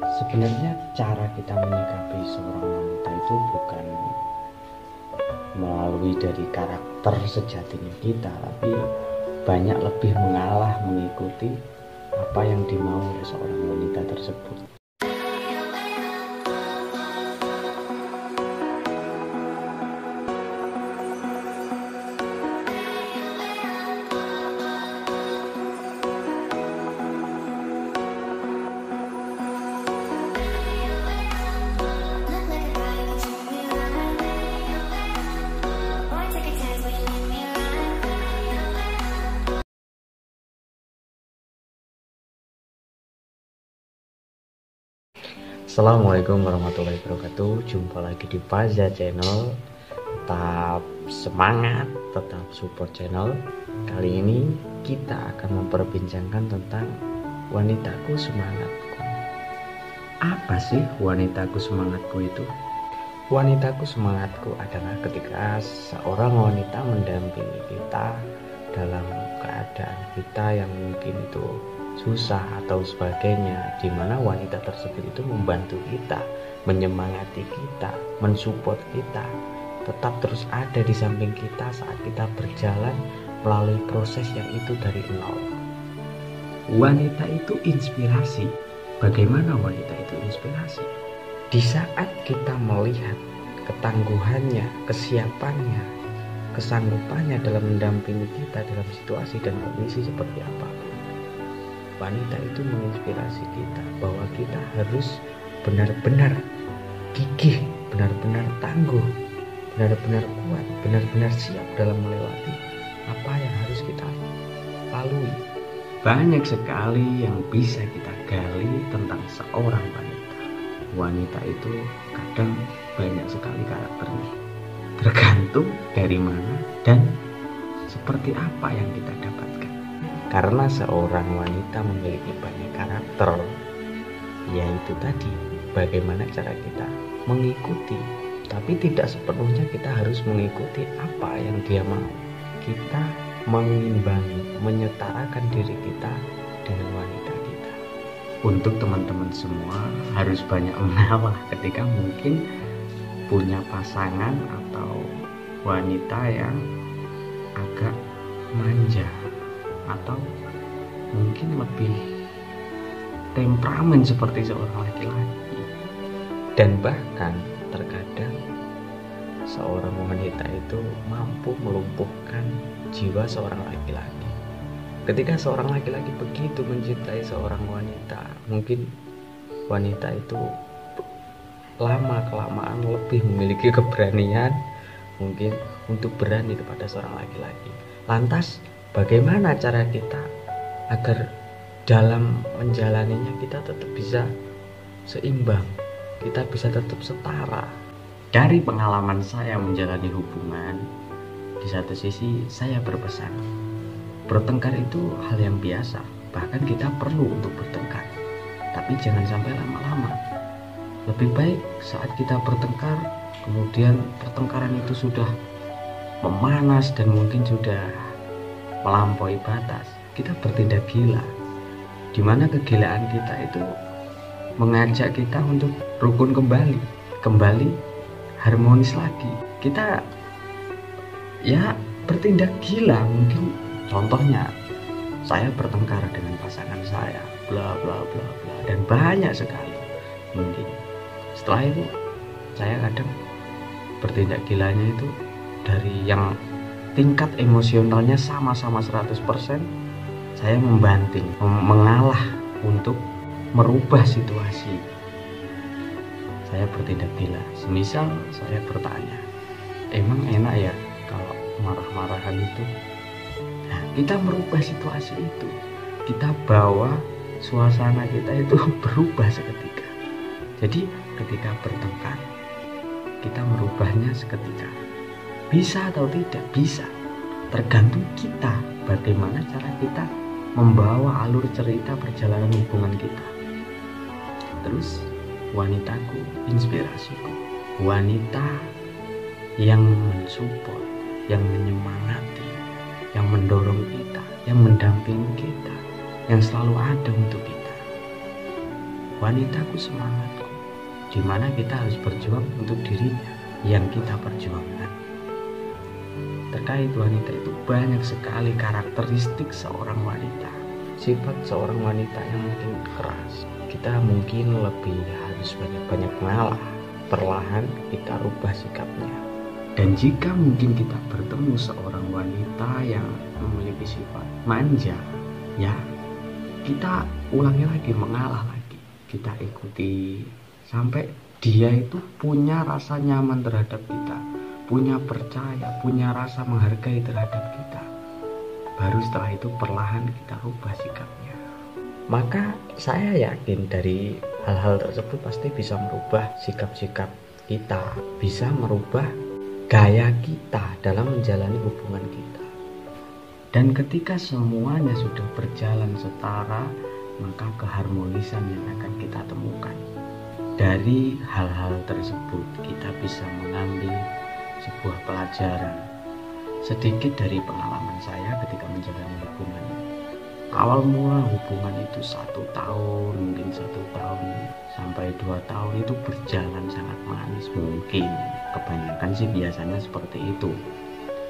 Sebenarnya cara kita menyikapi seorang wanita itu bukan melalui dari karakter sejatinya kita, tapi banyak lebih mengalah mengikuti apa yang dimau oleh seorang wanita tersebut. Assalamualaikum warahmatullahi wabarakatuh. Jumpa lagi di Faza Channel. Tetap semangat, tetap support channel. Kali ini kita akan memperbincangkan tentang wanitaku semangatku. Apa sih wanitaku semangatku itu? Wanitaku semangatku adalah ketika seorang wanita mendampingi kita dalam keadaan kita yang mungkin itu susah atau sebagainya, di mana wanita tersebut itu membantu kita, menyemangati kita, mensupport kita, tetap terus ada di samping kita saat kita berjalan melalui proses yang itu dari nol. Wanita itu inspirasi. Bagaimana wanita itu inspirasi? Di saat kita melihat ketangguhannya, kesiapannya, kesanggupannya dalam mendampingi kita dalam situasi dan kondisi seperti apa, wanita itu menginspirasi kita bahwa kita harus benar-benar gigih, benar-benar tangguh, benar-benar kuat, benar-benar siap dalam melewati apa yang harus kita lalui. Banyak sekali yang bisa kita gali tentang seorang wanita. Wanita itu kadang banyak sekali karakternya, tergantung dari mana dan seperti apa yang kita dapatkan. Karena seorang wanita memiliki banyak karakter, yaitu tadi bagaimana cara kita mengikuti, tapi tidak sepenuhnya kita harus mengikuti apa yang dia mau. Kita mengimbangi, menyetarakan diri kita dengan wanita kita. Untuk teman-teman semua harus banyak mengalah ketika mungkin punya pasangan atau wanita yang agak manja atau mungkin lebih temperamen seperti seorang laki-laki. Dan bahkan terkadang seorang wanita itu mampu melumpuhkan jiwa seorang laki-laki. Ketika seorang laki-laki begitu mencintai seorang wanita, mungkin wanita itu lama-kelamaan lebih memiliki keberanian mungkin untuk berani kepada seorang laki-laki. Lantas bagaimana cara kita agar dalam menjalaninya kita tetap bisa seimbang, kita bisa tetap setara? Dari pengalaman saya menjalani hubungan, di satu sisi saya berpesan, bertengkar itu hal yang biasa, bahkan kita perlu untuk bertengkar, tapi jangan sampai lama-lama. Lebih baik saat kita bertengkar, kemudian pertengkaran itu sudah memanas dan mungkin sudah melampaui batas, kita bertindak gila, dimana kegilaan kita itu mengajak kita untuk rukun kembali harmonis lagi. Kita ya bertindak gila, mungkin contohnya saya bertengkar dengan pasangan saya, bla bla bla bla, dan banyak sekali. Mungkin setelah itu saya kadang bertindak gilanya itu dari yang tingkat emosionalnya sama-sama 100%, saya membanting, mengalah untuk merubah situasi. Saya bertindak gila. Semisal saya bertanya, emang enak ya kalau marah-marahan itu? Nah, kita merubah situasi itu, kita bawa suasana kita itu berubah seketika. Jadi ketika bertengkar, kita merubahnya seketika. Bisa atau tidak? Bisa. Tergantung kita bagaimana cara kita membawa alur cerita perjalanan hubungan kita. Terus wanitaku, inspirasiku, wanita yang mensupport, yang menyemangati, yang mendorong kita, yang mendampingi kita, yang selalu ada untuk kita. wanitaku semangatku, di mana kita harus berjuang untuk dirinya yang kita perjuangkan. Terkait wanita itu banyak sekali karakteristik seorang wanita. Sifat seorang wanita yang mungkin keras, kita mungkin lebih harus banyak-banyak mengalah. Perlahan kita rubah sikapnya. Dan jika mungkin kita bertemu seorang wanita yang memiliki sifat manja, ya kita ulangi lagi, mengalah lagi. Kita ikuti sampai dia itu punya rasa nyaman terhadap kita, punya percaya, punya rasa menghargai terhadap kita. Baru setelah itu perlahan kita rubah sikapnya. Maka saya yakin dari hal-hal tersebut pasti bisa merubah sikap-sikap kita, bisa merubah gaya kita dalam menjalani hubungan kita. Dan ketika semuanya sudah berjalan setara, maka keharmonisan yang akan kita temukan. Dari hal-hal tersebut kita bisa mengambil sebuah pelajaran. Sedikit dari pengalaman saya ketika menjalani hubungan. Awal mula hubungan itu 1 tahun, mungkin 1 tahun sampai 2 tahun itu berjalan sangat manis. Mungkin kebanyakan sih biasanya seperti itu.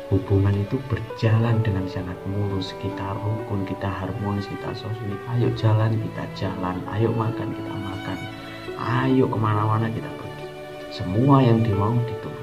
Hubungan itu berjalan dengan sangat mulus, kita rukun, kita harmonis, kita sosmed. Ayo jalan, kita jalan. Ayo makan, kita makan. Ayo kemana-mana kita pergi. Semua yang dimau dituruti.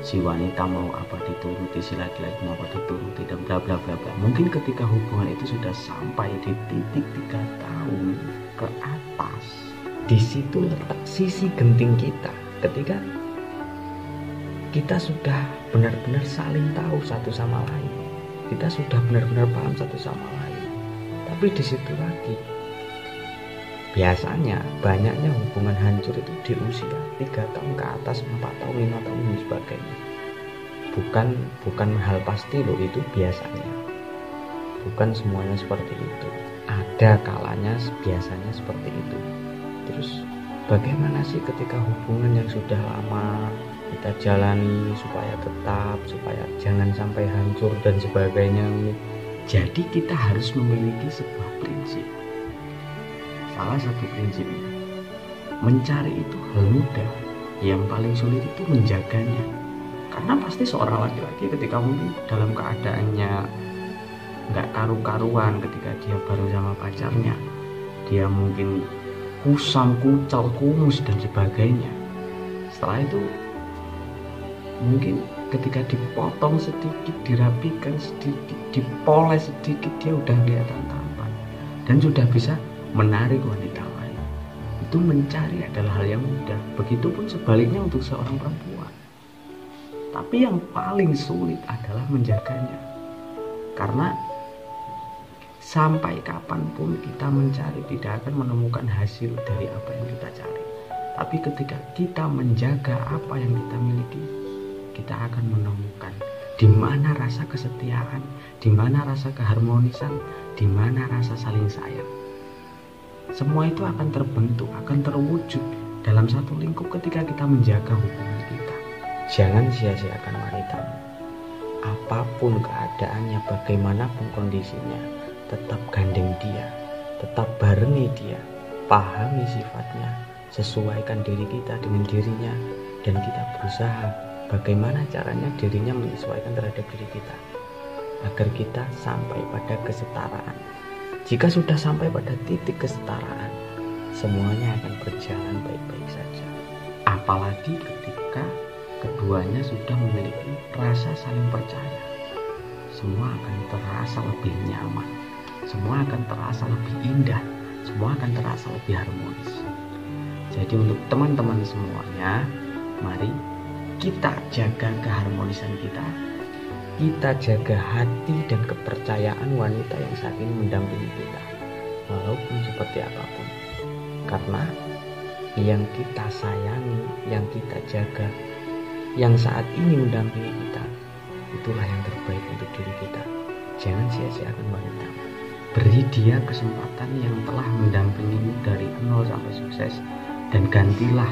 Si wanita mau apa dituruti, si laki-laki mau apa dituruti, dan bla bla bla bla. Mungkin ketika hubungan itu sudah sampai di titik 3 tahun ke atas, di situ letak sisi genting kita. Ketika kita sudah benar-benar saling tahu satu sama lain, kita sudah benar-benar paham satu sama lain. Tapi di situ lagi, biasanya banyaknya hubungan hancur itu di usia 3 tahun ke atas, 4 tahun, 5 tahun dan sebagainya. Bukan hal pasti loh, itu biasanya. Bukan semuanya seperti itu. Ada kalanya biasanya seperti itu. Terus bagaimana sih ketika hubungan yang sudah lama kita jalani supaya tetap, supaya jangan sampai hancur dan sebagainya? Jadi kita harus memiliki sebuah prinsip. Salah satu prinsipnya, mencari itu hal mudah, yang paling sulit itu menjaganya. Karena pasti seorang laki-laki ketika mungkin dalam keadaannya nggak karu-karuan, ketika dia baru sama pacarnya, dia mungkin kusam, kucal, kumus dan sebagainya. Setelah itu mungkin ketika dipotong sedikit, dirapikan sedikit, dipoles sedikit, dia udah kelihatan tampan dan sudah bisa menarik wanita lain. Itu mencari adalah hal yang mudah. Begitupun sebaliknya untuk seorang perempuan. Tapi yang paling sulit adalah menjaganya. Karena sampai kapanpun kita mencari tidak akan menemukan hasil dari apa yang kita cari. Tapi ketika kita menjaga apa yang kita miliki, kita akan menemukan di mana rasa kesetiaan, di mana rasa keharmonisan, di mana rasa saling sayang. Semua itu akan terbentuk, akan terwujud dalam satu lingkup ketika kita menjaga hubungan kita. Jangan sia-siakan wanitamu. Apapun keadaannya, bagaimanapun kondisinya, tetap gandeng dia, tetap barengi dia, pahami sifatnya, sesuaikan diri kita dengan dirinya, dan kita berusaha bagaimana caranya dirinya menyesuaikan terhadap diri kita, agar kita sampai pada kesetaraan. Jika sudah sampai pada titik kesetaraan, semuanya akan berjalan baik-baik saja. Apalagi ketika keduanya sudah memiliki rasa saling percaya, semua akan terasa lebih nyaman, semua akan terasa lebih indah, semua akan terasa lebih harmonis. Jadi untuk teman-teman semuanya, mari kita jaga keharmonisan kita jaga hati dan kepercayaan wanita yang saat ini mendampingi kita, walaupun seperti apapun. Karena yang kita sayangi, yang kita jaga, yang saat ini mendampingi kita, itulah yang terbaik untuk diri kita. Jangan sia-siakan wanita. Beri dia kesempatan yang telah mendampingimu dari nol sampai sukses, dan gantilah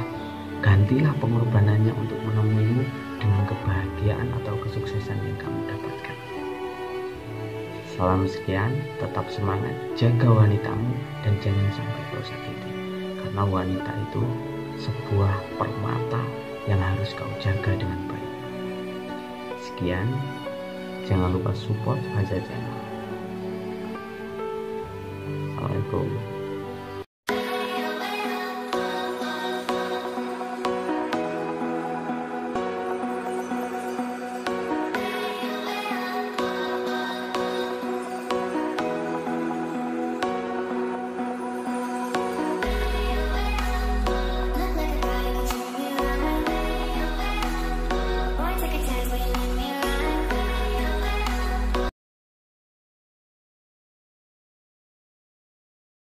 pengorbanannya untuk menemuimu dengan kebahagiaan atau kesuksesan yang kamu dapatkan. Salam sekian, tetap semangat, jaga wanitamu dan jangan sampai kau sakiti. karena wanita itu sebuah permata yang harus kau jaga dengan baik. Sekian, jangan lupa support Faza Channel. Assalamualaikum.